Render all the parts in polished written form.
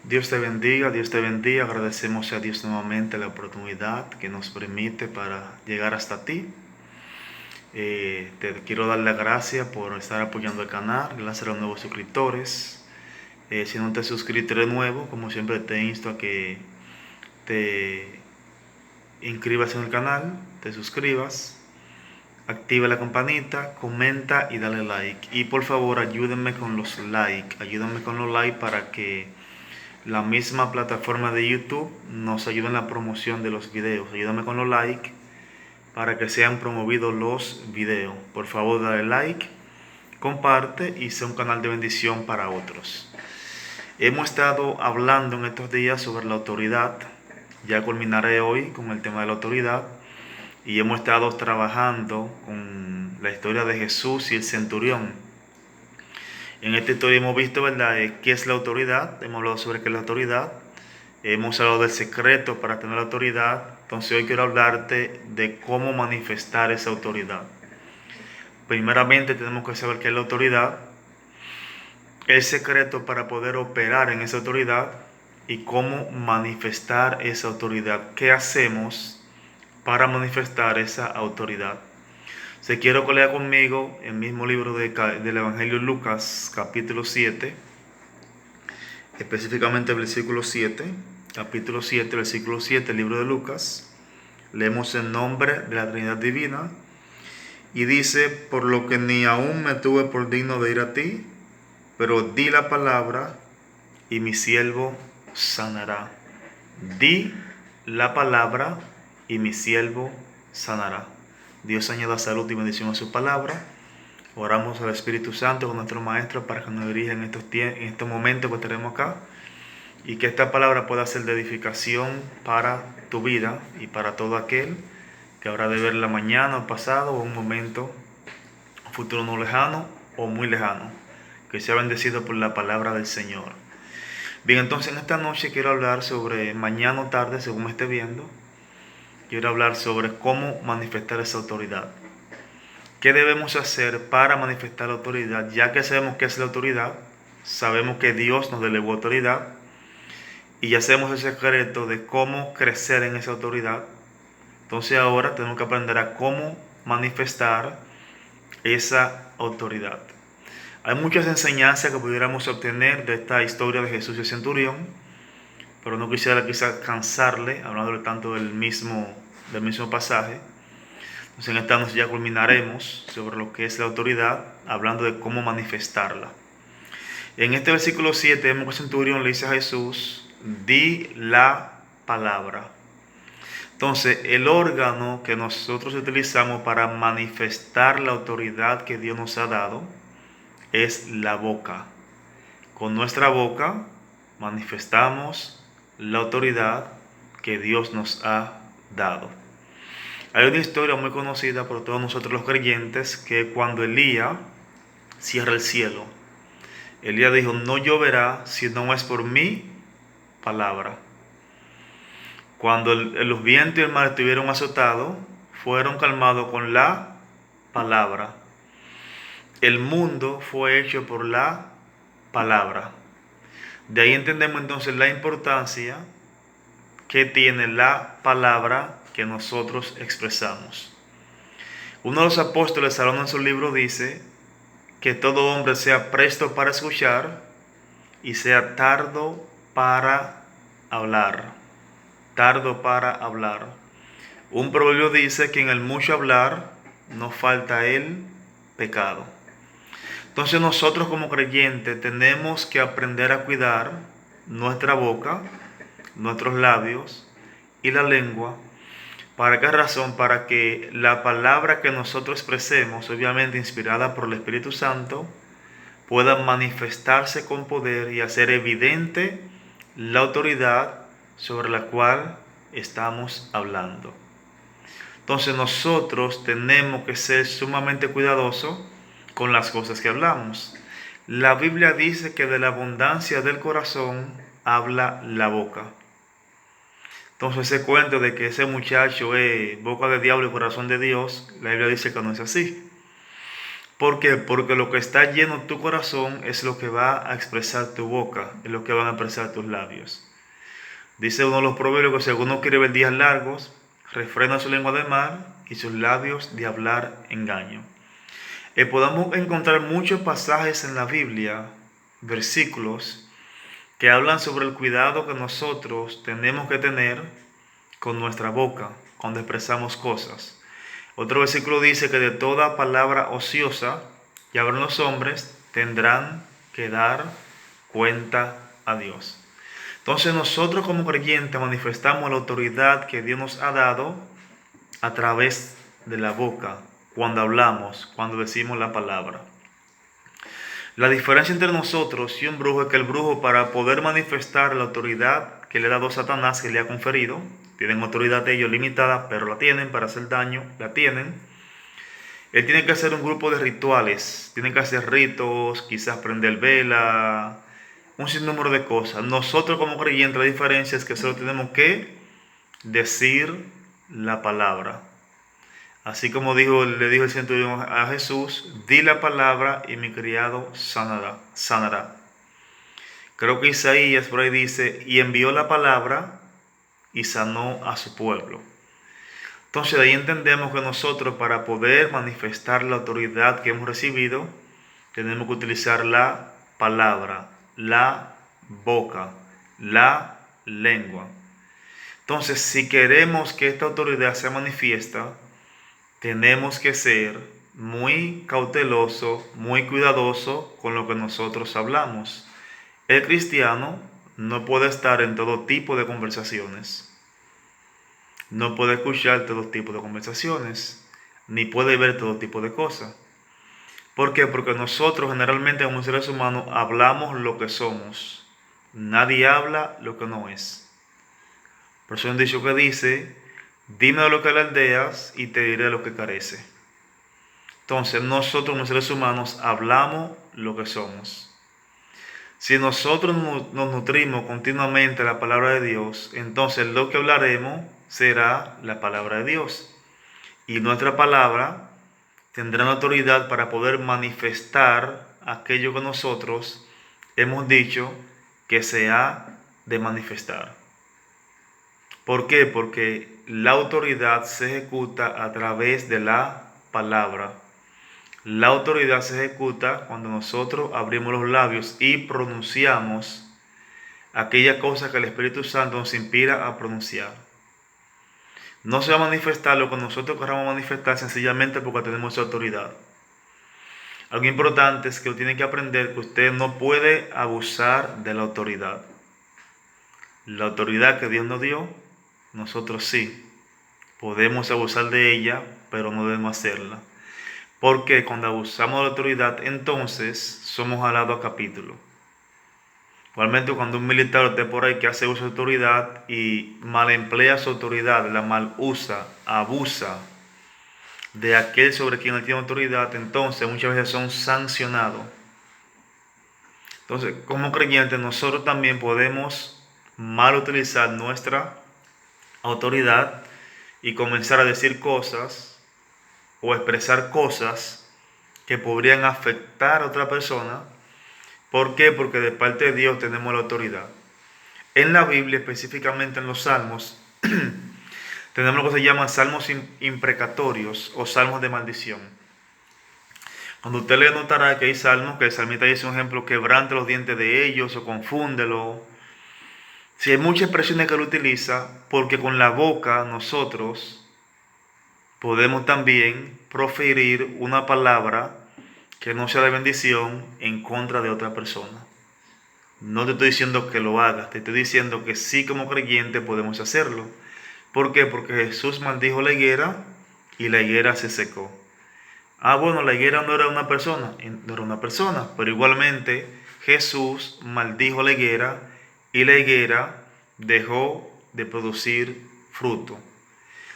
Dios te bendiga. Agradecemos a Dios nuevamente la oportunidad que nos permite para llegar hasta ti. Te quiero dar las gracias por estar apoyando el canal, gracias a los nuevos suscriptores. Si no te suscribiste de nuevo, como siempre te insto a que te inscribas en el canal, te suscribas, activa la campanita, comenta y dale like. Y por favor ayúdenme con los likes, para que la misma plataforma de YouTube nos ayuda en la promoción de los videos. Ayúdame con los likes para que sean promovidos los videos. Por favor, dale like, comparte y sea un canal de bendición para otros. Hemos estado hablando en estos días sobre la autoridad. Ya culminaré hoy con el tema de la autoridad. Y hemos estado trabajando con la historia de Jesús y el centurión. En esta historia hemos visto, ¿verdad?, qué es la autoridad. Hemos hablado sobre qué es la autoridad. Hemos hablado del secreto para tener autoridad. Entonces hoy quiero hablarte de cómo manifestar esa autoridad. Primeramente tenemos que saber qué es la autoridad, el secreto para poder operar en esa autoridad y cómo manifestar esa autoridad. ¿Qué hacemos para manifestar esa autoridad? Si quiero que lea conmigo el mismo libro del Evangelio de Lucas, capítulo 7, específicamente el versículo 7, capítulo 7, versículo 7, el libro de Lucas. Leemos el nombre de la Trinidad Divina y dice: por lo que ni aún me tuve por digno de ir a ti, pero di la palabra y mi siervo sanará. Di la palabra y mi siervo sanará. Dios añada salud y bendición a su palabra. Oramos al Espíritu Santo, con nuestro Maestro, para que nos dirija en estos momentos que tenemos acá, y que esta palabra pueda ser de edificación para tu vida y para todo aquel que habrá de verla mañana o pasado o un momento, un futuro no lejano o muy lejano. Que sea bendecido por la palabra del Señor. Bien, entonces en esta noche quiero hablar sobre, mañana o tarde, según me esté viendo, quiero hablar sobre cómo manifestar esa autoridad. ¿Qué debemos hacer para manifestar la autoridad? Ya que sabemos qué es la autoridad, sabemos que Dios nos delegó autoridad y ya sabemos el secreto de cómo crecer en esa autoridad. Entonces ahora tenemos que aprender a cómo manifestar esa autoridad. Hay muchas enseñanzas que pudiéramos obtener de esta historia de Jesús y el centurión, pero no quisiera quizás cansarle hablando tanto del mismo pasaje. Entonces en esta noche ya culminaremos sobre lo que es la autoridad, hablando de cómo manifestarla. En este versículo 7 vemos que el centurión le dice a Jesús: di la palabra. Entonces el órgano que nosotros utilizamos para manifestar la autoridad que Dios nos ha dado es la boca. Con nuestra boca manifestamos la autoridad que Dios nos ha dado. Hay una historia muy conocida por todos nosotros los creyentes, que cuando Elías cierra el cielo, Elías dijo: no lloverá si no es por mi palabra. Cuando los vientos y el mar estuvieron azotados, fueron calmados con la palabra. El mundo fue hecho por la palabra. De ahí entendemos entonces la importancia que tiene la palabra que nosotros expresamos. Uno de los apóstoles, Salomón, en su libro dice que todo hombre sea presto para escuchar y sea tardo para hablar. Tardo para hablar. Un proverbio dice que en el mucho hablar no falta el pecado. Entonces nosotros como creyentes tenemos que aprender a cuidar nuestra boca, nuestros labios y la lengua. ¿Para qué razón? Para que la palabra que nosotros expresemos, obviamente inspirada por el Espíritu Santo, pueda manifestarse con poder y hacer evidente la autoridad sobre la cual estamos hablando. Entonces nosotros tenemos que ser sumamente cuidadosos con las cosas que hablamos. La Biblia dice que de la abundancia del corazón habla la boca. Entonces ese cuento de que ese muchacho es boca de diablo y corazón de Dios, la Biblia dice que no es así. ¿Por qué? Porque lo que está lleno tu corazón es lo que va a expresar tu boca, es lo que van a expresar tus labios. Dice uno de los proverbios que si alguno quiere ver días largos, refrena su lengua de mal y sus labios de hablar engaño. Podemos encontrar muchos pasajes en la Biblia, versículos, que hablan sobre el cuidado que nosotros tenemos que tener con nuestra boca cuando expresamos cosas. Otro versículo dice que de toda palabra ociosa que hablan los hombres tendrán que dar cuenta a Dios. Entonces nosotros como creyentes manifestamos la autoridad que Dios nos ha dado a través de la boca, cuando hablamos, cuando decimos la palabra. La diferencia entre nosotros y un brujo es que el brujo, para poder manifestar la autoridad que le ha dado Satanás, que le ha conferido, tienen autoridad de ellos limitada, pero la tienen para hacer daño, la tienen. Él tiene que hacer un grupo de rituales, tiene que hacer ritos, quizás prender vela, un sinnúmero de cosas. Nosotros como creyentes, la diferencia es que solo tenemos que decir la palabra. Así como le dijo el centurión a Jesús, di la palabra y mi criado sanará. Creo que Isaías por ahí dice, y envió la palabra y sanó a su pueblo. Entonces de ahí entendemos que nosotros, para poder manifestar la autoridad que hemos recibido, tenemos que utilizar la palabra, la boca, la lengua. Entonces, si queremos que esta autoridad sea manifiesta, tenemos que ser muy cauteloso, muy cuidadoso con lo que nosotros hablamos. El cristiano no puede estar en todo tipo de conversaciones. No puede escuchar todo tipo de conversaciones, ni puede ver todo tipo de cosas. ¿Por qué? Porque nosotros generalmente como seres humanos hablamos lo que somos. Nadie habla lo que no es. Por eso hay un dicho que dice, dime de lo que alardeas y te diré lo que carece. Entonces nosotros como seres humanos hablamos lo que somos. Si nosotros nos nutrimos continuamente de la palabra de Dios, entonces lo que hablaremos será la palabra de Dios. Y nuestra palabra tendrá la autoridad para poder manifestar aquello que nosotros hemos dicho que se ha de manifestar. ¿Por qué? Porque la autoridad se ejecuta a través de la palabra. La autoridad se ejecuta cuando nosotros abrimos los labios y pronunciamos aquella cosa que el Espíritu Santo nos inspira a pronunciar. No se va a manifestar lo que nosotros queramos manifestar sencillamente porque tenemos esa autoridad. Algo importante es que tiene que aprender que usted no puede abusar de la autoridad. La autoridad que Dios nos dio, nosotros sí. Podemos abusar de ella, pero no debemos hacerla. Porque cuando abusamos de la autoridad, entonces somos jalados a capítulo. Igualmente cuando un militar esté por ahí que hace uso de autoridad y mal emplea su autoridad, la mal usa, abusa de aquel sobre quien él tiene autoridad, entonces muchas veces son sancionados. Entonces, como creyentes, nosotros también podemos mal utilizar nuestra autoridad y comenzar a decir cosas o expresar cosas que podrían afectar a otra persona. ¿Por qué? Porque de parte de Dios tenemos la autoridad. En la Biblia, específicamente en los Salmos, tenemos lo que se llama salmos imprecatorios o salmos de maldición. Cuando usted le notará que hay salmos que el salmista dice un ejemplo, quebrante los dientes de ellos o confúndelo. Si hay muchas expresiones que él utiliza, porque con la boca nosotros podemos también proferir una palabra que no sea de bendición en contra de otra persona. No te estoy diciendo que lo hagas, te estoy diciendo que sí, como creyente podemos hacerlo. ¿Por qué? Porque Jesús maldijo la higuera y la higuera se secó. Bueno, la higuera no era una persona, pero igualmente Jesús maldijo la higuera y la higuera dejó de producir fruto.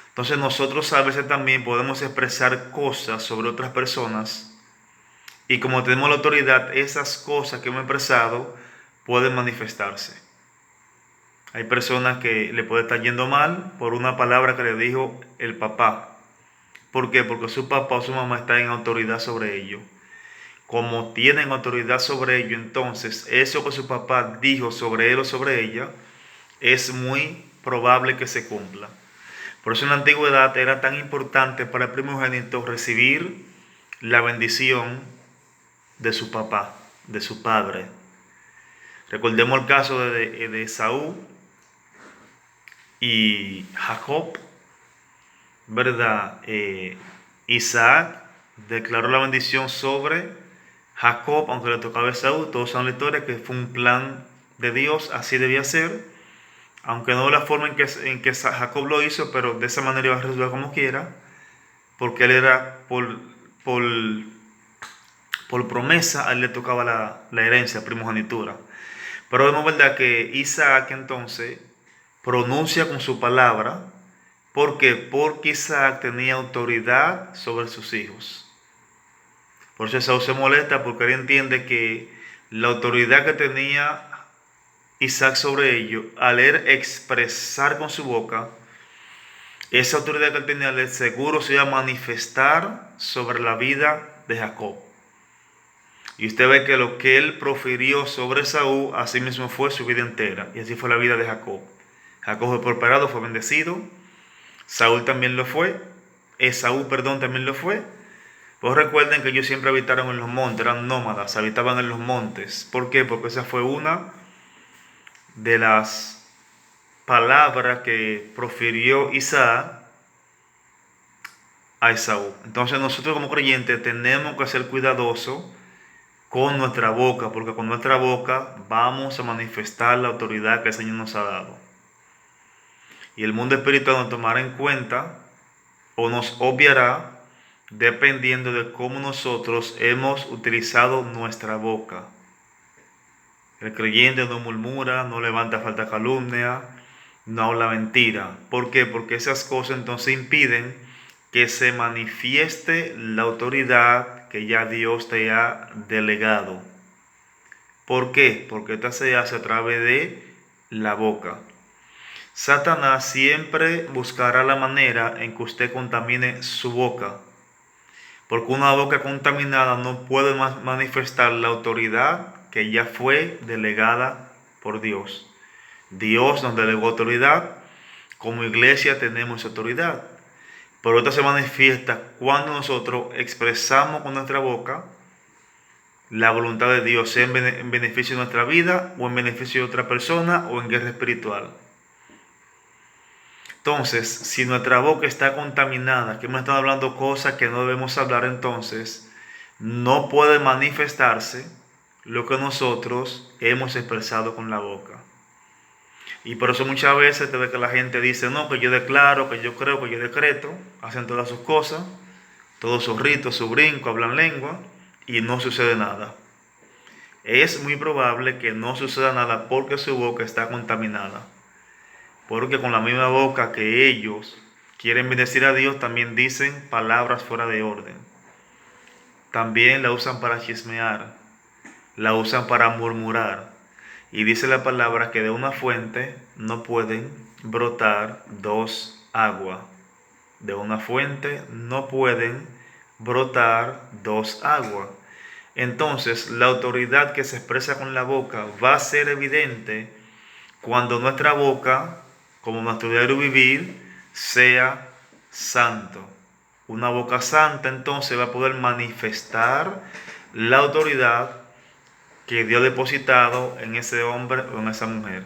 Entonces nosotros a veces también podemos expresar cosas sobre otras personas y como tenemos la autoridad, esas cosas que hemos expresado pueden manifestarse. Hay personas que le puede estar yendo mal por una palabra que le dijo el papá, ¿Por qué? Porque su papá o su mamá está en autoridad sobre ellos. Como tienen autoridad sobre ellos, entonces eso que su papá dijo sobre él o sobre ella es muy probable que se cumpla. Por eso en la antigüedad era tan importante para el primogénito recibir la bendición de su papá, de su padre. Recordemos el caso de Esaú y Jacob, ¿verdad? Isaac declaró la bendición sobre Jacob, aunque le tocaba a Esaú. Todos son la historia que fue un plan de Dios, así debía ser. Aunque no de la forma en que Jacob lo hizo, pero de esa manera iba a resolver como quiera, porque él era por, por promesa, a él le tocaba la herencia, primogenitura. Pero vemos, ¿verdad?, que Isaac entonces pronuncia con su palabra. ¿Por qué? Porque Isaac tenía autoridad sobre sus hijos. Por eso Esaú se molesta, porque él entiende que la autoridad que tenía Isaac sobre ellos, al él expresar con su boca, esa autoridad que él tenía, de seguro se iba a manifestar sobre la vida de Jacob. Y usted ve que lo que él profirió sobre Esaú, así mismo fue su vida entera. Y así fue la vida de Jacob. Jacob fue prosperado, fue bendecido. Saúl también lo fue. Esaú, perdón, también lo fue. Pues recuerden que ellos siempre habitaron en los montes, eran nómadas, habitaban en los montes. ¿Por qué? Porque esa fue una de las palabras que profirió Isaac a Esaú. Entonces nosotros como creyentes tenemos que ser cuidadosos con nuestra boca, porque con nuestra boca vamos a manifestar la autoridad que el Señor nos ha dado. Y el mundo espiritual nos tomará en cuenta o nos obviará dependiendo de cómo nosotros hemos utilizado nuestra boca. El creyente no murmura, no levanta falta calumnia, no habla mentira. ¿Por qué? Porque esas cosas entonces impiden que se manifieste la autoridad que ya Dios te ha delegado. ¿Por qué? Porque esta se hace a través de la boca. Satanás siempre buscará la manera en que usted contamine su boca. Porque una boca contaminada no puede manifestar la autoridad que ya fue delegada por Dios. Dios nos delegó autoridad. Como iglesia tenemos autoridad. Pero esta se manifiesta cuando nosotros expresamos con nuestra boca la voluntad de Dios, sea en beneficio de nuestra vida o en beneficio de otra persona o en guerra espiritual. Entonces, si nuestra boca está contaminada, que hemos estado hablando cosas que no debemos hablar, entonces no puede manifestarse lo que nosotros hemos expresado con la boca. Y por eso muchas veces te ve que la gente dice, no, que yo declaro, que yo creo, que yo decreto, hacen todas sus cosas, todos sus ritos, su brinco, hablan lengua, y no sucede nada. Es muy probable que no suceda nada porque su boca está contaminada. Porque con la misma boca que ellos quieren bendecir a Dios, también dicen palabras fuera de orden. También la usan para chismear, la usan para murmurar. Y dice la palabra que de una fuente no pueden brotar dos aguas. De una fuente no pueden brotar dos aguas. Entonces, la autoridad que se expresa con la boca va a ser evidente cuando nuestra boca, como nuestro diario vivir, sea santo. Una boca santa entonces va a poder manifestar la autoridad que Dios ha depositado en ese hombre o en esa mujer.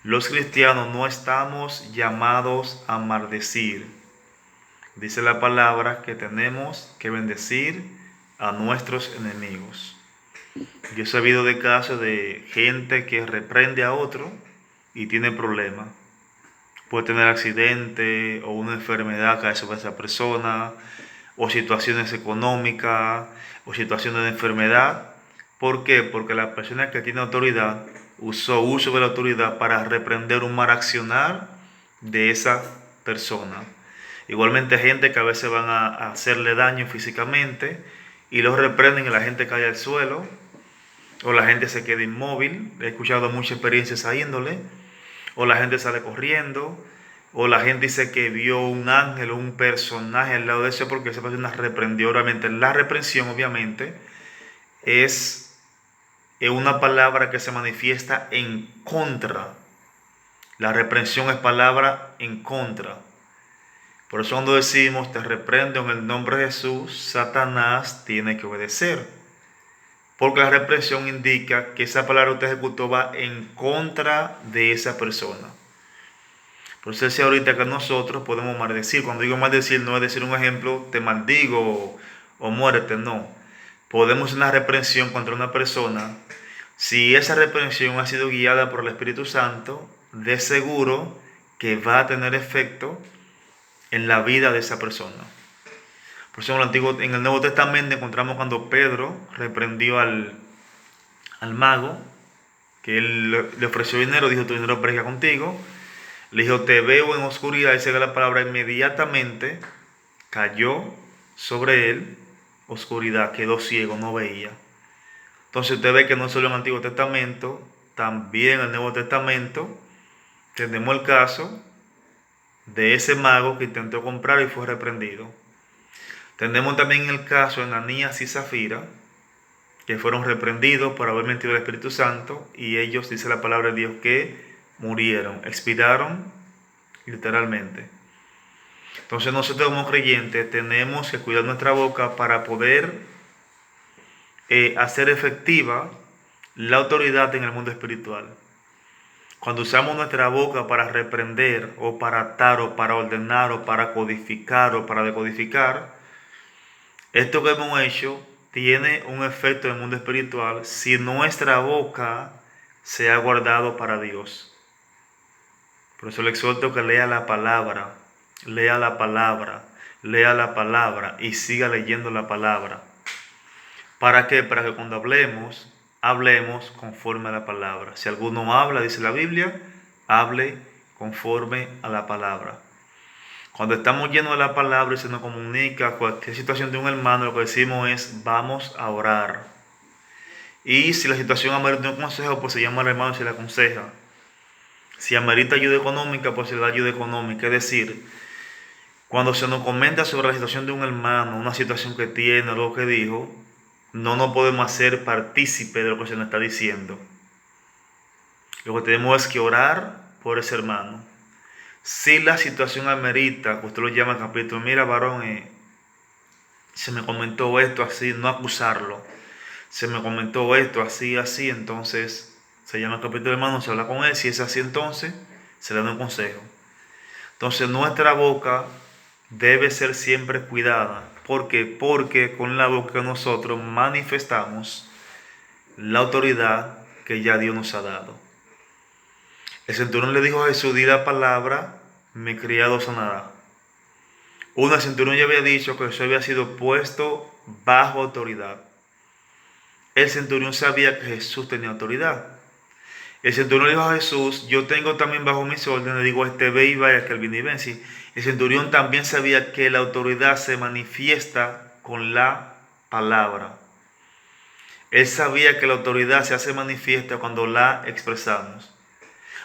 Los cristianos no estamos llamados a maldecir. Dice la palabra que tenemos que bendecir a nuestros enemigos. Yo he sabido de casos de gente que reprende a otro y tiene problemas. Puede tener accidente o una enfermedad cae sobre esa persona, o situaciones económicas, o situaciones de enfermedad. ¿Por qué? Porque la persona que tiene autoridad usó uso de la autoridad para reprender un mal accionar de esa persona. Igualmente gente que a veces van a hacerle daño físicamente y los reprenden y la gente cae al suelo o la gente se queda inmóvil. He escuchado muchas experiencias a índole. O la gente sale corriendo. o la gente dice que vio un ángel o un personaje al lado de eso porque esa persona reprendió oralmente. La reprensión, obviamente, es una palabra que se manifiesta en contra. La reprensión es palabra en contra. Por eso cuando decimos te reprendo en el nombre de Jesús, Satanás tiene que obedecer. Porque la reprensión indica que esa palabra que usted ejecutó va en contra de esa persona. Por eso decía ahorita que nosotros podemos maldecir. Cuando digo maldecir no es decir un ejemplo, te maldigo o muérete, no. Podemos hacer una reprensión contra una persona. Si esa reprensión ha sido guiada por el Espíritu Santo, de seguro que va a tener efecto en la vida de esa persona. Por eso en el Nuevo Testamento encontramos cuando Pedro reprendió al mago, que él le ofreció dinero, dijo tu dinero prega contigo. Le dijo, te veo en oscuridad, y se ve la palabra, inmediatamente cayó sobre él oscuridad, quedó ciego, no veía. Entonces usted ve que no solo en el Antiguo Testamento, también en el Nuevo Testamento tenemos el caso de ese mago que intentó comprar y fue reprendido. Tenemos también el caso de Ananías y Zafira, que fueron reprendidos por haber mentido al Espíritu Santo, y ellos, dice la palabra de Dios, que murieron, expiraron literalmente. Entonces nosotros como creyentes tenemos que cuidar nuestra boca para poder hacer efectiva la autoridad en el mundo espiritual. Cuando usamos nuestra boca para reprender o para atar o para ordenar o para codificar o para decodificar, esto que hemos hecho tiene un efecto en el mundo espiritual si nuestra boca se ha guardado para Dios. Por eso le exhorto que lea la palabra, lea la palabra, lea la palabra y siga leyendo la palabra. ¿Para qué? Para que cuando hablemos, hablemos conforme a la palabra. Si alguno habla, dice la Biblia, hable conforme a la palabra. Cuando estamos llenos de la palabra y se nos comunica cualquier situación de un hermano, lo que decimos es, vamos a orar. Y si la situación amerita un consejo, pues se llama al hermano y se le aconseja. Si amerita ayuda económica, pues se le da ayuda económica. Es decir, cuando se nos comenta sobre la situación de un hermano, una situación que tiene, algo que dijo, no nos podemos hacer partícipe de lo que se nos está diciendo. Lo que tenemos es que orar por ese hermano. Si la situación amerita, que usted lo llama al capítulo, mira varón, se me comentó esto así, no acusarlo. Se me comentó esto así, así, entonces se llama al capítulo hermano, se habla con él. Si es así, entonces se le da un consejo. Entonces nuestra boca debe ser siempre cuidada. ¿Por qué? Porque con la boca nosotros manifestamos la autoridad que ya Dios nos ha dado. El centurión le dijo a Jesús, di la palabra, mi criado sanará. El centurión ya había dicho que Jesús había sido puesto bajo autoridad. El centurión sabía que Jesús tenía autoridad. El centurión le dijo a Jesús, yo tengo también bajo mis órdenes, digo, este ve y vaya, que él viene y ven. Sí, el centurión también sabía que la autoridad se manifiesta con la palabra. Él sabía que la autoridad se hace manifiesta cuando la expresamos.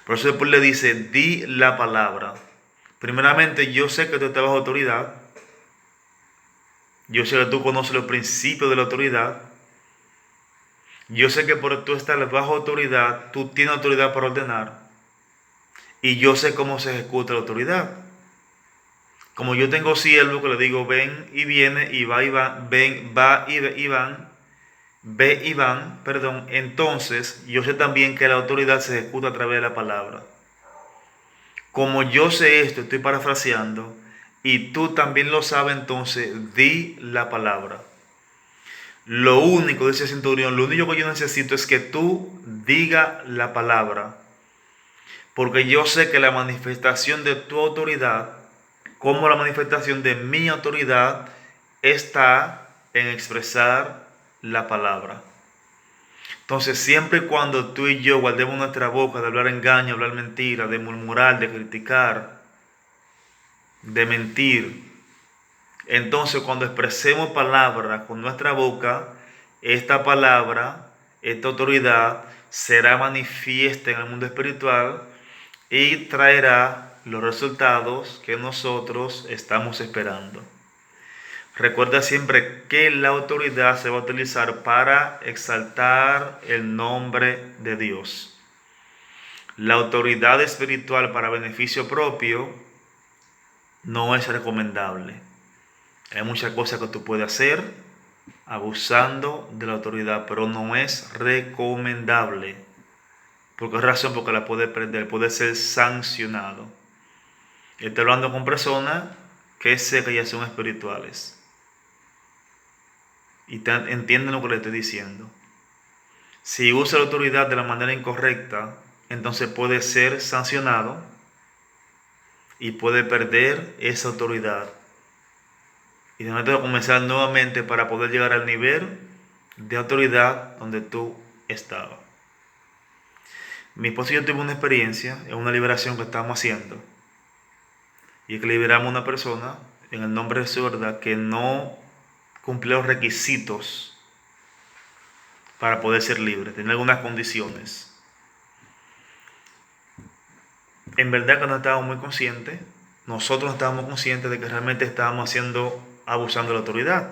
Por eso después le dice, di la palabra. Primeramente, yo sé que tú estás bajo autoridad. Yo sé que tú conoces los principios de la autoridad. Yo sé que por tú estar bajo autoridad, tú tienes autoridad para ordenar. Y yo sé cómo se ejecuta la autoridad. Como yo tengo siervo que le digo, ven y viene, y va y va, ven, va y van, ve y van, perdón. Entonces, yo sé también que la autoridad se ejecuta a través de la palabra. Como yo sé esto, estoy parafraseando, y tú también lo sabes, entonces di la palabra. Lo único, dice el centurión, lo único que yo necesito es que tú diga la palabra. Porque yo sé que la manifestación de tu autoridad, como la manifestación de mi autoridad, está en expresar la palabra. Entonces, siempre y cuando tú y yo guardemos nuestra boca de hablar engaño, hablar mentira, de murmurar, de criticar, de mentir, entonces cuando expresemos palabra con nuestra boca, esta palabra, esta autoridad será manifiesta en el mundo espiritual y traerá los resultados que nosotros estamos esperando. Recuerda siempre que la autoridad se va a utilizar para exaltar el nombre de Dios. La autoridad espiritual para beneficio propio no es recomendable. Hay muchas cosas que tú puedes hacer abusando de la autoridad, pero no es recomendable. ¿Por qué razón? Porque la puede perder, puede ser sancionado. Estoy hablando con personas que sé que ya son espirituales y entienden lo que le estoy diciendo. Si usa la autoridad de la manera incorrecta, entonces puede ser sancionado y puede perder esa autoridad. Y tenés que comenzar nuevamente para poder llegar al nivel de autoridad donde tú estabas. Mi esposo y yo tuvimos una experiencia en una liberación que estábamos haciendo. Y es que liberamos a una persona en el nombre de su verdad que no cumplió los requisitos para poder ser libre. Tenía algunas condiciones. En verdad que no estábamos muy conscientes. Nosotros no estábamos conscientes de que realmente estábamos abusando de la autoridad.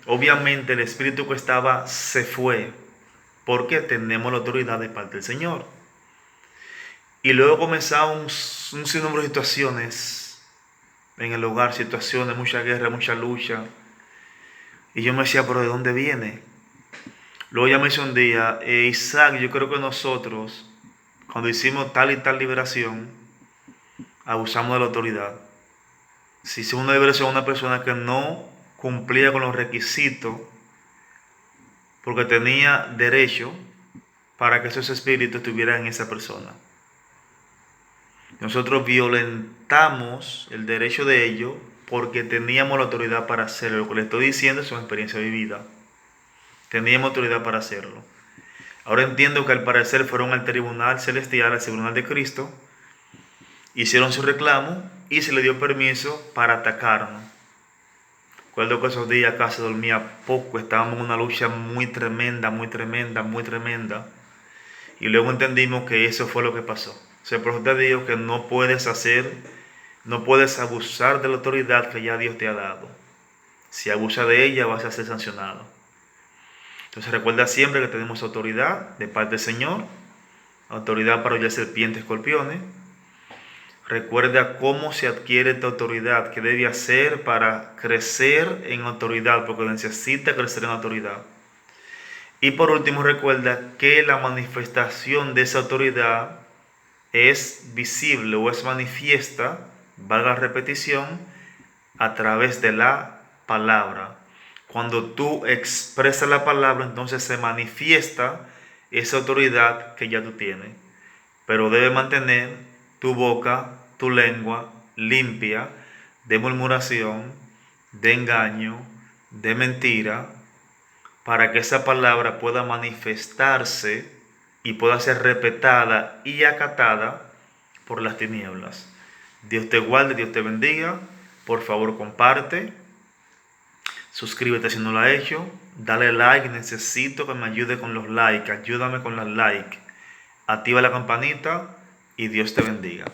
Obviamente el espíritu que estaba se fue porque tenemos la autoridad de parte del Señor. Y luego comenzaron un sinnúmero de situaciones en el hogar, situaciones, mucha guerra, mucha lucha. Y yo me decía, pero ¿de dónde viene? Luego ya me hizo un día, Isaac, yo creo que nosotros, cuando hicimos tal y tal liberación, abusamos de la autoridad. Si hicimos una liberación a una persona que no cumplía con los requisitos, porque tenía derecho para que esos espíritus estuvieran en esa persona. Nosotros violentamos el derecho de ellos porque teníamos la autoridad para hacerlo. Lo que les estoy diciendo es una experiencia vivida. Teníamos autoridad para hacerlo. Ahora entiendo que al parecer fueron al tribunal celestial, al tribunal de Cristo, hicieron su reclamo y se le dio permiso para atacarnos. Recuerdo que esos días casi dormía poco, estábamos en una lucha muy tremenda, muy tremenda, muy tremenda. Y luego entendimos que eso fue lo que pasó. O sea, por eso te digo que no puedes abusar de la autoridad que ya Dios te ha dado. Si abusas de ella vas a ser sancionado. Entonces recuerda siempre que tenemos autoridad de parte del Señor, autoridad para hollar serpientes, escorpiones. Recuerda cómo se adquiere esta autoridad, qué debe hacer para crecer en autoridad, porque necesita crecer en autoridad. Y por último, recuerda que la manifestación de esa autoridad es visible o es manifiesta, valga la repetición, a través de la palabra. Cuando tú expresas la palabra, entonces se manifiesta esa autoridad que ya tú tienes. Pero debes mantener tu boca, tu lengua limpia de murmuración, de engaño, de mentira, para que esa palabra pueda manifestarse y pueda ser respetada y acatada por las tinieblas. Dios te guarde, Dios te bendiga. Por favor, comparte. Suscríbete si no lo has hecho. Dale like. Necesito que me ayude con los likes. Ayúdame con los likes. Activa la campanita y Dios te bendiga.